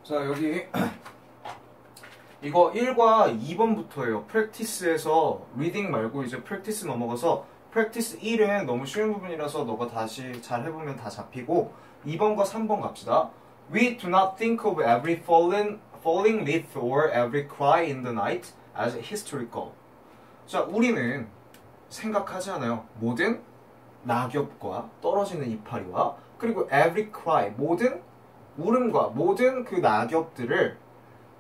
자, 여기 이거 1과 2번부터예요. practice에서 reading 말고 이제 practice 넘어가서 practice 1은 너무 쉬운 부분이라서 너가 다시 잘 해보면 다 잡히고 2번과 3번 갑시다. We do not think of every falling leaf or every cry in the night as historical. 자, 우리는 생각하지 않아요. 모든 낙엽과 떨어지는 이파리와 그리고 every cry, 모든 울음과 모든 그 낙엽들을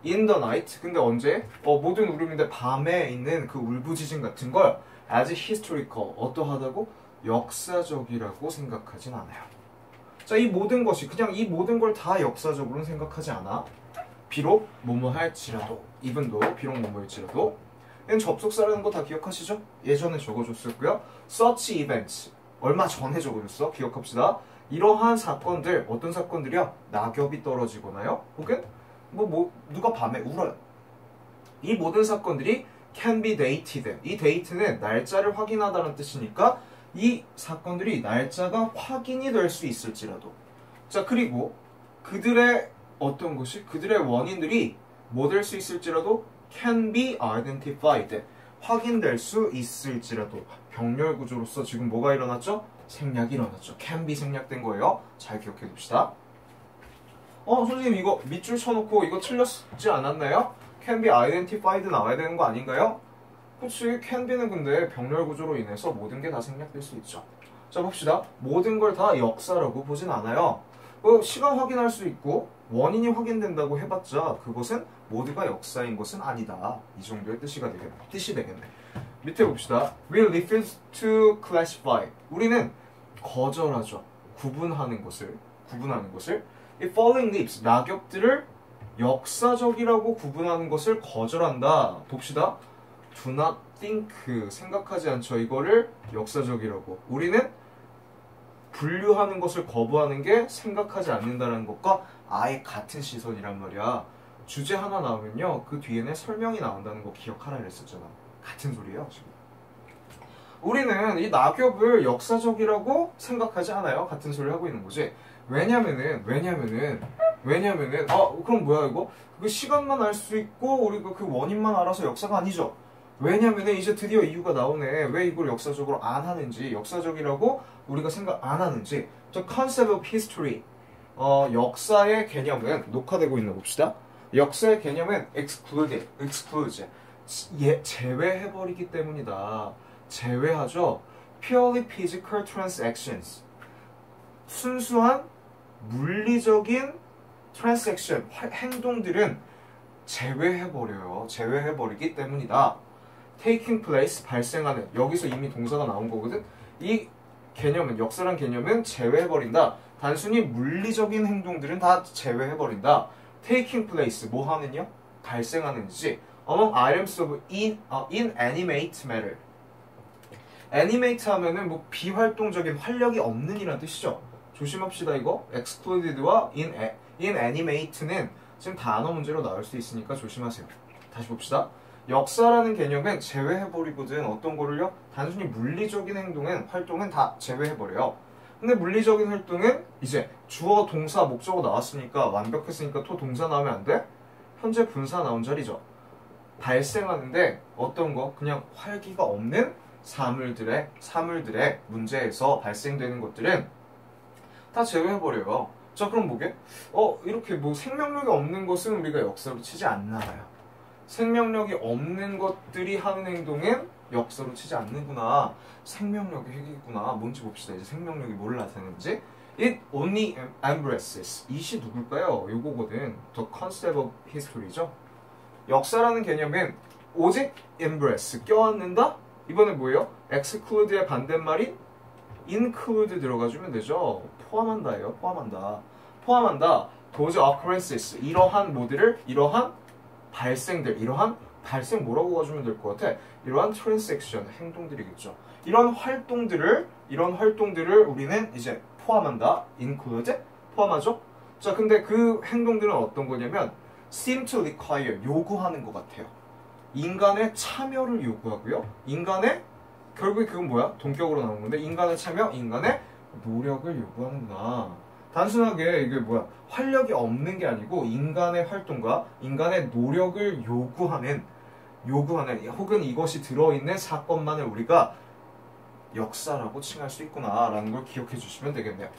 in the night, 근데 언제? 모든 울음인데 밤에 있는 그 울부짖음 같은 걸 as historical, 어떠하다고? 역사적이라고 생각하진 않아요. 자, 이 모든 것이, 그냥 이 모든 걸 다 역사적으로는 생각하지 않아. 비록 뭐뭐 할지라도, 이분도 비록 뭐뭐일지라도. 얘는 접속사라는 거 다 기억하시죠? 예전에 적어줬었고요. such events, 얼마 전에 적어줬어. 기억합시다. 이러한 사건들, 어떤 사건들이야? 낙엽이 떨어지거나요? 혹은 누가 밤에 울어요. 이 모든 사건들이 can be dated. 이 date는 날짜를 확인하다는 뜻이니까 이 사건들이 날짜가 확인이 될 수 있을지라도. 자, 그리고 그들의 어떤 것이, 그들의 원인들이 뭐 될 수 있을지라도 can be identified. 확인될 수 있을지라도. 병렬 구조로서 지금 뭐가 일어났죠? 생략이 일어났죠. can be 생략된 거예요. 잘 기억해 둡시다. 선생님 이거 밑줄 쳐놓고 이거 틀렸지 않았나요? can be identified 나와야 되는 거 아닌가요? 그치, can be는 근데 병렬 구조로 인해서 모든 게 다 생략될 수 있죠. 자, 봅시다. 모든 걸 다 역사라고 보진 않아요. 시간 확인할 수 있고 원인이 확인된다고 해봤자 그것은 모두가 역사인 것은 아니다. 이 정도의 뜻이 되겠네. 밑에 봅시다. We refuse to classify. 우리는 거절하죠. 구분하는 것을. 이 falling leaves, 낙엽들을 역사적이라고 구분하는 것을 거절한다. 봅시다. Do not think, 생각하지 않죠. 이거를 역사적이라고. 우리는 분류하는 것을 거부하는 게 생각하지 않는다는 것과 아예 같은 시선이란 말이야. 주제 하나 나오면요, 그 뒤에는 설명이 나온다는 거 기억하라 그랬었잖아. 같은 소리예요, 지금. 우리는 이 낙엽을 역사적이라고 생각하지 않아요. 같은 소리를 하고 있는 거지. 왜냐면은 그럼 뭐야 이거? 그 시간만 알 수 있고 우리가 그 원인만 알아서 역사가 아니죠. 왜냐면은 이제 드디어 이유가 나오네. 왜 이걸 역사적으로 안 하는지, 역사적이라고 우리가 생각 안 하는지. The concept of history. 역사의 개념은 녹화되고 있는 거 봅시다. 역사의 개념은 excludes. 제외해버리기 때문이다. 제외하죠. Purely physical transactions. 순수한 물리적인 transaction, 행동들은 제외해버려요. 제외해버리기 때문이다. Taking place, 발생하는. 여기서 이미 동사가 나온 거거든. 이 개념은, 역사란 개념은 제외해버린다. 단순히 물리적인 행동들은 다 제외해버린다. Taking place, 뭐 하느냐? 발생하는지. Among items of inanimate matter. animate 하면은 뭐 비활동적인, 활력이 없는 이란 뜻이죠. 조심합시다 이거. excluded와 inanimate는 지금 단어 문제로 나올 수 있으니까 조심하세요. 다시 봅시다. 역사라는 개념은 제외해버리거든. 어떤 거를요? 단순히 물리적인 행동은, 활동은 다 제외해버려요. 근데 물리적인 활동은 이제 주어, 동사, 목적어 나왔으니까, 완벽했으니까 또 동사 나오면 안 돼? 현재 분사 나온 자리죠. 발생하는데 어떤 거? 그냥 활기가 없는 사물들의 문제에서 발생되는 것들은 다 제외해버려요. 자, 그럼 뭐게? 이렇게 뭐 생명력이 없는 것은 우리가 역사로 치지 않나 봐요. 생명력이 없는 것들이 하는 행동은 역사로 치지 않는구나. 생명력의 핵이구나. 뭔지 봅시다. 이제 생명력이 뭘 나타내는지. It only embraces. 이시 누굴까요? 요거거든. The concept of history죠. 역사라는 개념은 오직 embrace, 껴안는다? 이번엔 뭐예요? exclude의 반대말인 include 들어가주면 되죠. 포함한다예요. 포함한다. those occurrences, 이러한 모드를, 이러한 발생들, 이러한 발생 뭐라고 가주면 될 것 같아? 이러한 transaction, 행동들이겠죠. 이런 활동들을 우리는 이제 포함한다. include, 포함하죠? 자, 근데 그 행동들은 어떤 거냐면 seem to require, 요구하는 것 같아요. 인간의 참여를 요구하고요. 결국에 그건 뭐야? 동격으로 나오는 건데, 인간의 참여, 인간의 노력을 요구하는구나. 단순하게 이게 뭐야 활력이 없는 게 아니고 인간의 활동과 인간의 노력을 요구하는 혹은 이것이 들어있는 사건만을 우리가 역사라고 칭할 수 있구나라는 걸 기억해 주시면 되겠네요.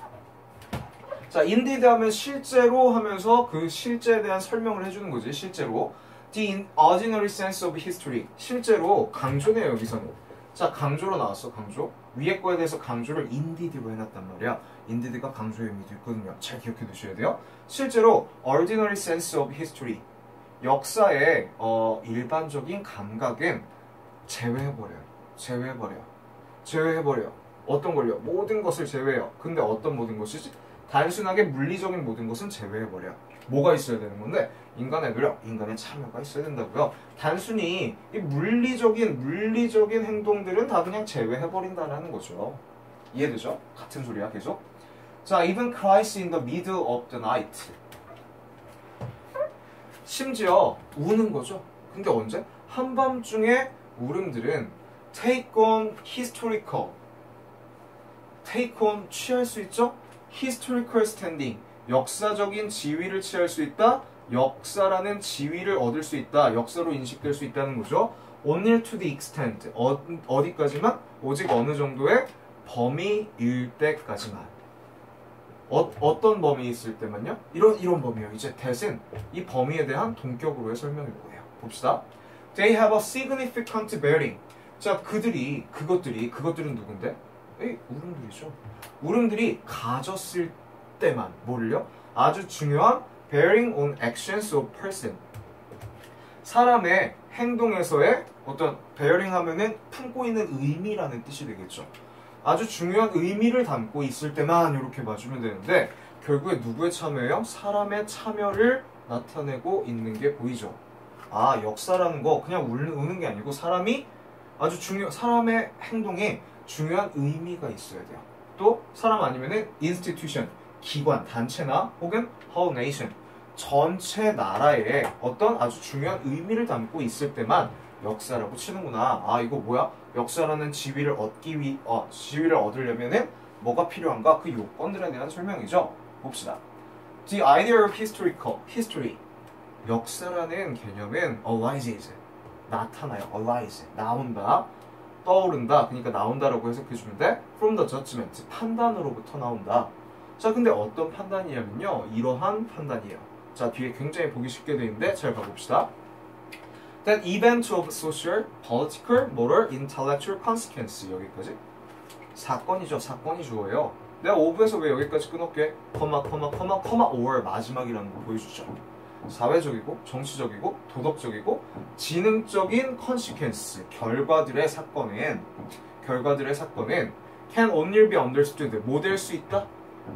자, indeed 하면 실제로 하면서 그 실제에 대한 설명을 해주는 거지. 실제로 the ordinary sense of history 실제로 강조네요 여기서는. 자, 강조로 나왔어. 강조. 위에 거에 대해서 강조를 indeed로 해놨단 말이야. indeed가 강조의 의미도 있거든요. 잘 기억해 두셔야 돼요. 실제로 ordinary sense of history 역사의 일반적인 감각은 제외해버려요. 어떤 걸요? 모든 것을 제외해요. 근데 어떤 모든 것이지? 단순하게 물리적인 모든 것은 제외해버려. 뭐가 있어야 되는 건데? 인간의 노력, 인간의 참여가 있어야 된다고요. 단순히 이 물리적인 행동들은 다 그냥 제외해버린다라는 거죠. 이해되죠? 같은 소리야 계속. 자, even cries in the middle of the night. 심지어 우는 거죠. 근데 언제? 한밤중에 울음들은 take on 취할 수 있죠? historical standing 역사적인 지위를 취할 수 있다. 역사라는 지위를 얻을 수 있다. 역사로 인식될 수 있다는 거죠. only to the extent 어디까지만? 오직 어느 정도의 범위일 때까지만. 어떤 범위 있을 때만요? 이런 범위요. 이제 that은 이 범위에 대한 동격으로의 설명일 거예요. 봅시다. They have a significant bearing. 자, 그것들은 누군데? 울음들이죠. 울음들이 가졌을 때만 뭐를요? 아주 중요한 bearing on actions of person. 사람의 행동에서의 어떤 bearing 하면은 품고 있는 의미라는 뜻이 되겠죠. 아주 중요한 의미를 담고 있을 때만 이렇게 봐주면 되는데 결국에 누구의 참여예요? 사람의 참여를 나타내고 있는 게 보이죠. 아, 역사라는 거 그냥 우는 게 아니고 사람의 행동에 중요한 의미가 있어야 돼요. 또 사람 아니면은 institution, 기관, 단체나 혹은 whole nation, 전체 나라에 어떤 아주 중요한 의미를 담고 있을 때만 역사라고 치는구나. 아, 이거 뭐야? 역사라는 지위를 얻으려면은 뭐가 필요한가? 그 요건들에 대한 설명이죠. 봅시다. The idea of history. 역사라는 개념은 arises, 나타나요. arise, 나온다, 떠오른다. 그러니까 나온다라고 해석해주면 돼. From the judgment, 판단으로부터 나온다. 자, 근데 어떤 판단이냐면요. 이러한 판단이에요. 자, 뒤에 굉장히 보기 쉽게 되어 있는데 잘 봐봅시다. That event of social, political, moral, intellectual consequence. 여기까지. 사건이죠. 사건이 주어예요. 내가 5부에서 왜 여기까지 끊을게? or 마지막이라는 거 보여주죠. 사회적이고, 정치적이고, 도덕적이고, 지능적인 consequence, 결과들의 사건은 can only be understood, 뭐 될 수 있다?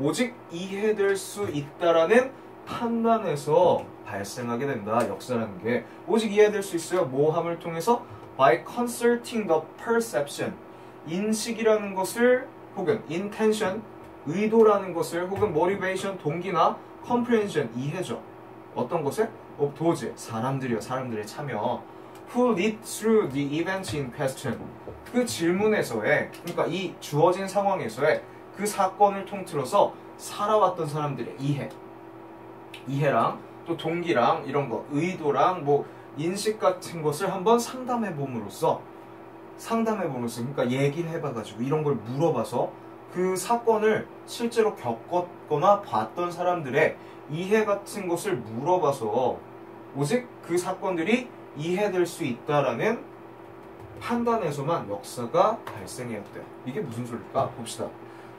오직 이해될 수 있다라는 판단에서 발생하게 된다. 역사라는 게 오직 이해될 수 있어요. 모함을 통해서 by consulting the perception, 인식이라는 것을 혹은 intention, 의도라는 것을 혹은 motivation, 동기나 comprehension, 이해죠. 어떤 것을? 도지, 사람들의 참여. Who lead through the events in question. 그 질문에서의, 그러니까 이 주어진 상황에서의 그 사건을 통틀어서 살아왔던 사람들의 이해랑 또 동기랑 이런 거, 의도랑 뭐 인식 같은 것을 한번 상담해 봄으로써 그러니까 얘기를 해봐가지고 이런 걸 물어봐서 그 사건을 실제로 겪었거나 봤던 사람들의 이해 같은 것을 물어봐서 오직 그 사건들이 이해될 수 있다라는 판단에서만 역사가 발생해야 돼요. 이게 무슨 소리일까? 봅시다.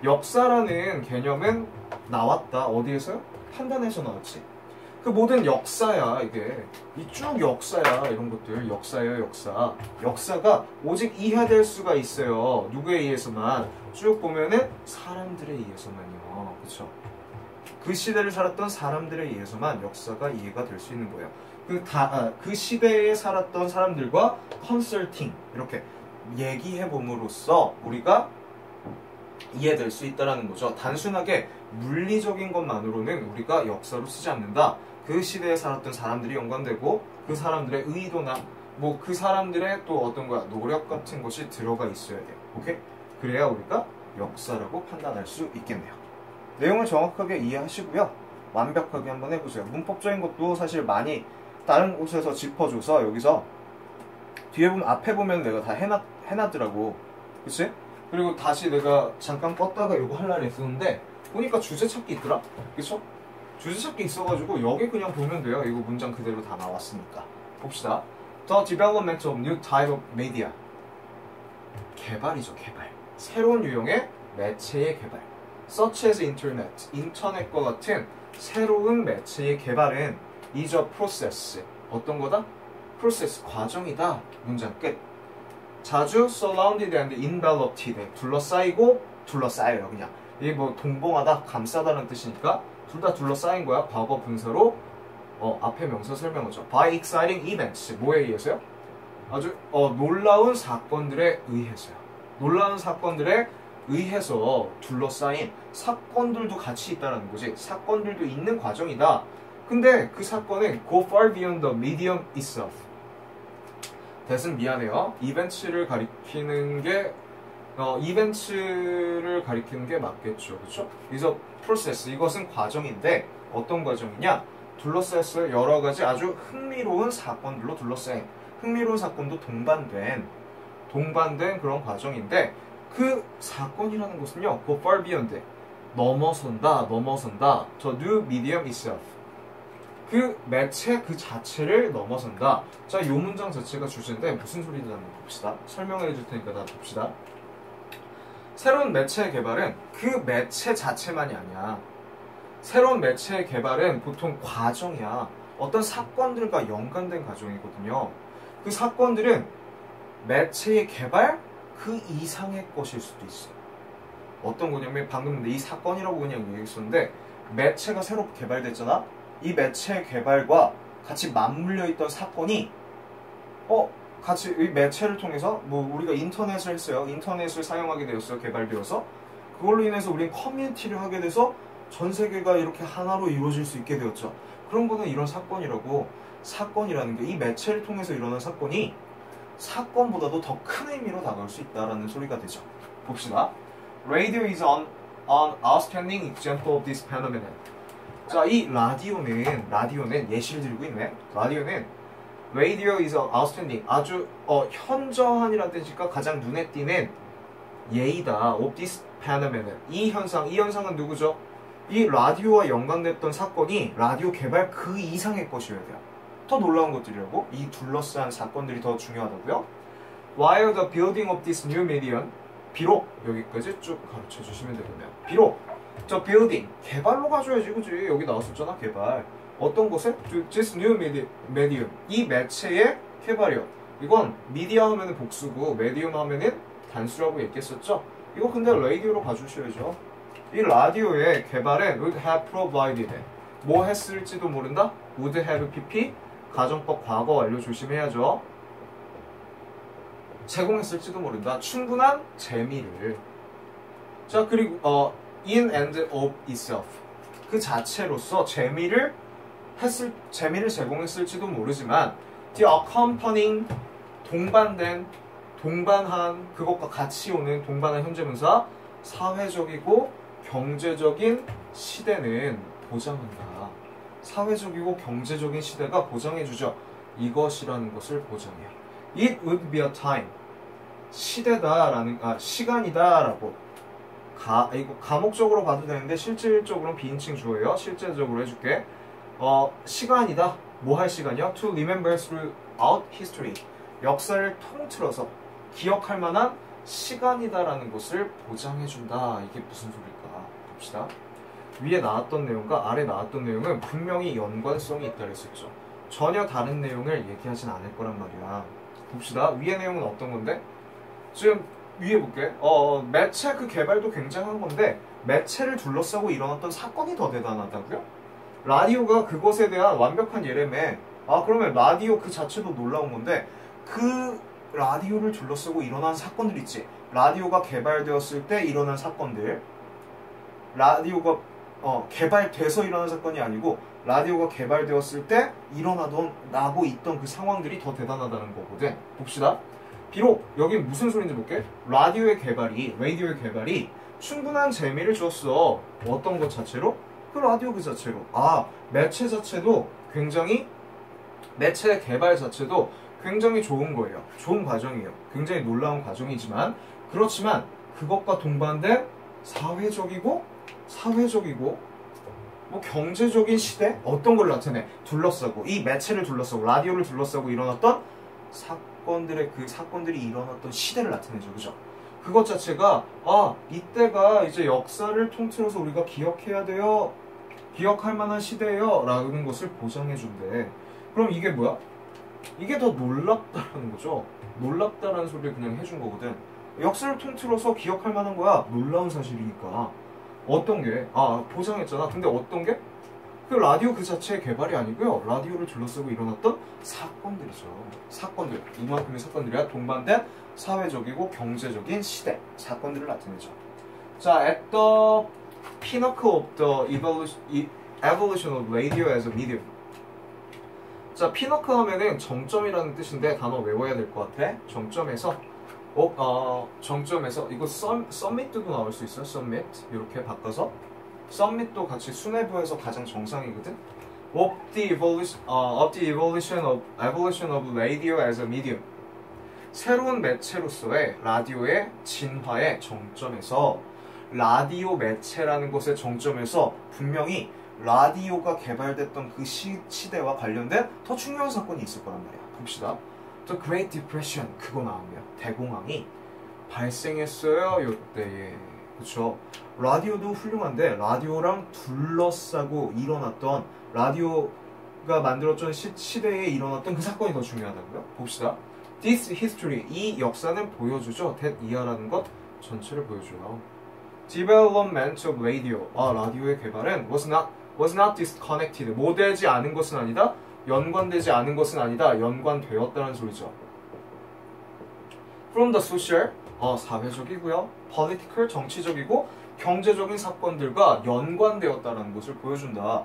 역사라는 개념은 나왔다. 어디에서요? 판단에서 나왔지. 그 모든 역사야. 이게 이 쭉 역사야. 이런 것들 역사예요. 역사가 오직 이해될 수가 있어요. 누구에 의해서만? 쭉 보면은 사람들에 의해서만요. 그쵸? 그 시대를 살았던 사람들에 의해서만 역사가 이해가 될 수 있는 거예요. 그 시대에 살았던 사람들과 컨설팅 이렇게 얘기해 봄으로써 우리가 이해될 수 있다는 거죠. 단순하게 물리적인 것만으로는 우리가 역사로 쓰지 않는다. 그 시대에 살았던 사람들이 연관되고 그 사람들의 의도나 뭐 그 사람들의 또 어떤 거야 노력 같은 것이 들어가 있어야 돼요. 오케이? 그래야 우리가 역사라고 판단할 수 있겠네요. 내용을 정확하게 이해하시고요. 완벽하게 한번 해보세요. 문법적인 것도 사실 많이 다른 곳에서 짚어줘서 여기서 뒤에 보면 앞에 보면 내가 다 해놨더라고. 그치? 그리고 다시 내가 잠깐 껐다가 이거 하려고 했었는데 보니까 주제 찾기 있더라? 그쵸? 주제 찾기 있어가지고 여기 그냥 보면 돼요. 이거 문장 그대로 다 나왔으니까. 봅시다. The development of new type of media. 개발이죠, 개발. 새로운 유형의 매체의 개발. Such as internet. 인터넷과 같은 새로운 매체의 개발은 is a process. 어떤 거다? process, 과정이다. 문장 끝. 자주 surrounded and enveloped. 둘러싸이고 둘러싸여요, 그냥. 이게 뭐 동봉하다, 감싸다는 뜻이니까 둘 다 둘러싸인 거야. 과거 분사로 앞에 명사 설명하죠. By exciting events. 뭐에 의해서요? 아주 놀라운 사건들에 의해서요. 놀라운 사건들에 의해서 둘러싸인 사건들도 같이 있다는 거지. 사건들도 있는 과정이다. 근데 그 사건은 go far beyond the medium itself. 대신 미안해요. 이벤트를 가리키는 게 맞겠죠. 그렇죠? 그래서 프로세스, 이것은 과정인데 어떤 과정이냐? 둘러싸였어요. 여러 가지 아주 흥미로운 사건들로 둘러싸인, 흥미로운 사건도 동반된 그런 과정인데 그 사건이라는 것은요, go far beyond, 넘어선다. The new medium itself. 그 매체 그 자체를 넘어선다. 자, 이 문장 자체가 주제인데 무슨 소리인지 한번 봅시다. 설명해 줄 테니까 다 봅시다. 새로운 매체의 개발은 그 매체 자체만이 아니야. 새로운 매체의 개발은 보통 과정이야. 어떤 사건들과 연관된 과정이거든요. 그 사건들은 매체의 개발 그 이상의 것일 수도 있어. 어떤 거냐면 방금 이 사건이라고 그냥 얘기했었는데 매체가 새로 개발됐잖아. 이 매체의 개발과 같이 맞물려 있던 사건이 같이 이 매체를 통해서 뭐 우리가 인터넷을 했어요. 인터넷을 사용하게 되었어요. 개발되어서 그걸로 인해서 우린 커뮤니티를 하게 돼서 전 세계가 이렇게 하나로 이루어질 수 있게 되었죠. 그런 거는 이런 사건이라고. 사건이라는 게 이 매체를 통해서 일어난 사건이 사건보다도 더 큰 의미로 다가올 수 있다라는 소리가 되죠. 봅시다. Radio is an outstanding example of this phenomenon. 자, 이 라디오는 예시를 들고 있네. 라디오는 Radio is an outstanding, 아주 현저한이라는 뜻이니까 가장 눈에 띄는 예이다. of this phenomenon. 이 현상은 누구죠? 이 라디오와 연관됐던 사건이 라디오 개발 그 이상의 것이어야 돼요. 더 놀라운 것들이라고. 이 둘러싼 사건들이 더 중요하다고요. While the building of this new medium, 비록 여기까지 쭉 가르쳐 주시면 되겠네요. 비록 저 building 개발로 가져야지, 그지? 여기 나왔었잖아, 개발. 어떤 것에? This new medium, 이 매체의 개발이요. 이건 미디어 하면은 복수고 medium 하면은 단수라고 얘기했었죠. 이거 근데 라디오로 봐주셔야죠. 이 라디오의 개발은 would have provided, 뭐 했을지도 모른다? would have pp, 가정법 과거 완료 조심해야죠. 제공했을지도 모른다. 충분한 재미를. 자, 그리고 in and of itself, 그 자체로서 재미를 제공했을지도 모르지만 the accompanying, 동반한 그것과 같이 오는 동반한 현재분사 사회적이고 경제적인 시대는 보장한다. 사회적이고 경제적인 시대가 보장해주죠. 이것이라는 것을 보장해요. It would be a time, 시간이다라고. 이거 가목적으로 봐도 되는데 실질적으로는 비인칭 주어예요. 실제적으로 해줄게. 시간이다. 뭐 할 시간이요? To remember throughout history. 역사를 통틀어서 기억할 만한 시간이다라는 것을 보장해준다. 이게 무슨 소릴까? 봅시다. 위에 나왔던 내용과 아래 나왔던 내용은 분명히 연관성이 있다 그랬었죠. 전혀 다른 내용을 얘기하진 않을 거란 말이야. 봅시다. 위의 내용은 어떤 건데? 지금 위에 볼게. 매체 그 개발도 굉장한 건데 매체를 둘러싸고 일어났던 사건이 더 대단하다고요? 라디오가 그것에 대한 완벽한 예래매. 그러면 라디오 그 자체도 놀라운 건데 그 라디오를 둘러싸고 일어난 사건들 있지. 라디오가 개발되었을 때 일어난 사건들. 라디오가 개발돼서 일어난 사건이 아니고 라디오가 개발되었을 때 나고 있던 그 상황들이 더 대단하다는 거거든. 봅시다. 비록 여기 무슨 소리인지 볼게. 라디오의 개발이 충분한 재미를 줬어. 어떤 것 자체로? 그 라디오 그 자체로. 매체 자체도 굉장히, 매체 개발 자체도 굉장히 좋은 거예요. 좋은 과정이에요. 굉장히 놀라운 과정이지만, 그렇지만 그것과 동반된 사회적이고 뭐 경제적인 시대? 어떤 걸 나타내? 둘러싸고, 이 매체를 둘러싸고, 라디오를 둘러싸고 일어났던 사건들의, 그 사건들이 일어났던 시대를 나타내죠. 그죠? 그것 자체가, 이때가 이제 역사를 통틀어서 우리가 기억해야 돼요. 기억할 만한 시대예요. 라는 것을 보장해준대. 그럼 이게 뭐야? 이게 더 놀랍다라는 거죠. 놀랍다라는 소리를 그냥 해준 거거든. 역사를 통틀어서 기억할 만한 거야. 놀라운 사실이니까. 어떤 게? 보장했잖아. 근데 어떤 게? 그 라디오 그 자체의 개발이 아니고요. 라디오를 둘러싸고 일어났던 사건들이죠. 사건들. 이만큼의 사건들이야 동반된 사회적이고 경제적인 시대. 사건들을 나타내죠. 자, at the pinnacle of the evolution of radio as a medium. 자, 피너클 하면은 정점이라는 뜻인데 단어 외워야 될 것 같아. 정점에서 정점에서 이거 썸밋도 나올 수 있어요. 썸밋 이렇게 바꿔서 썸밋도 같이 수뇌부에서 가장 정상이거든. Of the evolution of radio as a medium. 새로운 매체로서의 라디오의 진화의 정점에서 라디오 매체라는 것의 정점에서 분명히 라디오가 개발됐던 그 시대와 관련된 더 중요한 사건이 있을 거란 말이야. 봅시다. The Great Depression, 그거 나왔네요. 대공황이 발생했어요. 요때에. 그쵸? 라디오도 훌륭한데 라디오랑 둘러싸고 일어났던, 라디오가 만들었던 시대에 일어났던 그 사건이 더 중요하다고요? 봅시다. This history, 이 역사는 보여주죠. that 이하라는 것 전체를 보여줘요. Development of radio, 라디오의 개발은 was not disconnected, 모되지 않은 것은 아니다, 연관되지 않은 것은 아니다, 연관되었다는 소리죠. From the social, 사회적이고요. Political, 정치적이고 경제적인 사건들과 연관되었다는 것을 보여준다.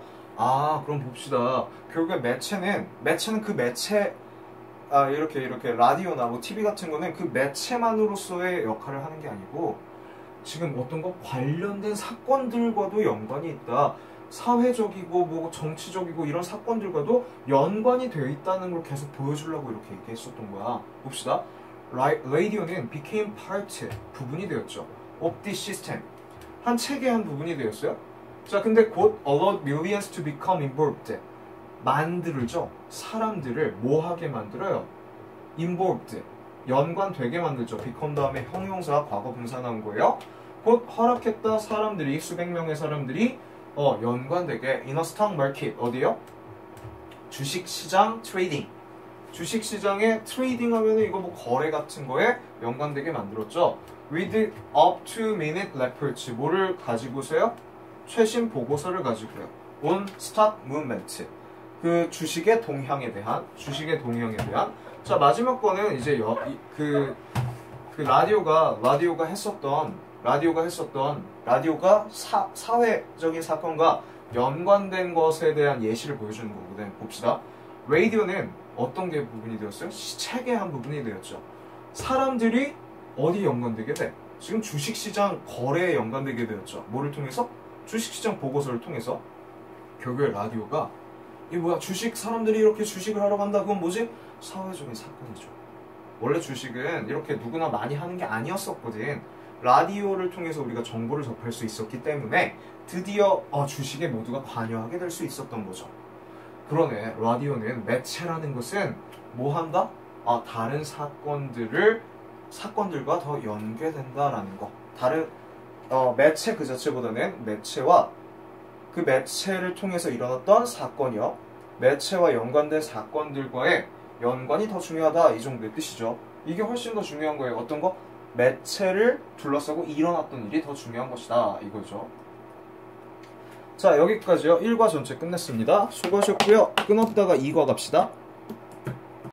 그럼 봅시다. 결국에 매체는 그 매체, 이렇게 라디오나 뭐 TV 같은 거는 그 매체만으로서의 역할을 하는 게 아니고 지금 어떤 거 관련된 사건들과도 연관이 있다. 사회적이고 뭐 정치적이고 이런 사건들과도 연관이 되어 있다는 걸 계속 보여주려고 이렇게 얘기했었던 거야. 봅시다. 라디오는 became part, 부분이 되었죠. of the system, 한 체계의 한 부분이 되었어요. 자, 근데 곧 allowed millions to become involved, 만들죠. 사람들을 뭐하게 만들어요? involved, 연관되게 만들죠. become 다음에 형용사 과거 분사 나온 거예요. 곧 허락했다. 사람들이, 수백 명의 사람들이 연관되게 in a stock market, 어디요? 주식시장 트레이딩. 주식시장에 트레이딩 하면은 이거 뭐 거래 같은 거에 연관되게 만들었죠. with up-to-minute reports, 뭐를 가지고서요? 최신 보고서를 가지고요. on stock movement, 그 주식의 동향에 대한. 자, 마지막 거는 이제 라디오가 했었던 사회적인 사건과 연관된 것에 대한 예시를 보여주는 거거든. 봅시다. 라디오는 어떤 게 부분이 되었어요? 체계의 한 부분이 되었죠. 사람들이 어디 연관되게 돼? 지금 주식시장 거래에 연관되게 되었죠. 뭐를 통해서? 주식시장 보고서를 통해서. 결국에 라디오가 사람들이 이렇게 주식을 하러 간다. 그건 뭐지? 사회적인 사건이죠. 원래 주식은 이렇게 누구나 많이 하는 게 아니었었거든. 라디오를 통해서 우리가 정보를 접할 수 있었기 때문에 드디어 주식에 모두가 관여하게 될 수 있었던 거죠. 그러네. 라디오는 매체라는 것은 뭐 한다? 다른 사건들과 더 연계된다라는 거. 다른 매체 그 자체보다는 매체와 그 매체를 통해서 일어났던 사건이요. 매체와 연관된 사건들과의 연관이 더 중요하다. 이 정도의 뜻이죠. 이게 훨씬 더 중요한 거예요. 어떤 거? 매체를 둘러싸고 일어났던 일이 더 중요한 것이다. 이거죠. 자, 여기까지요. 1과 전체 끝냈습니다. 수고하셨고요. 끊었다가 2과 갑시다.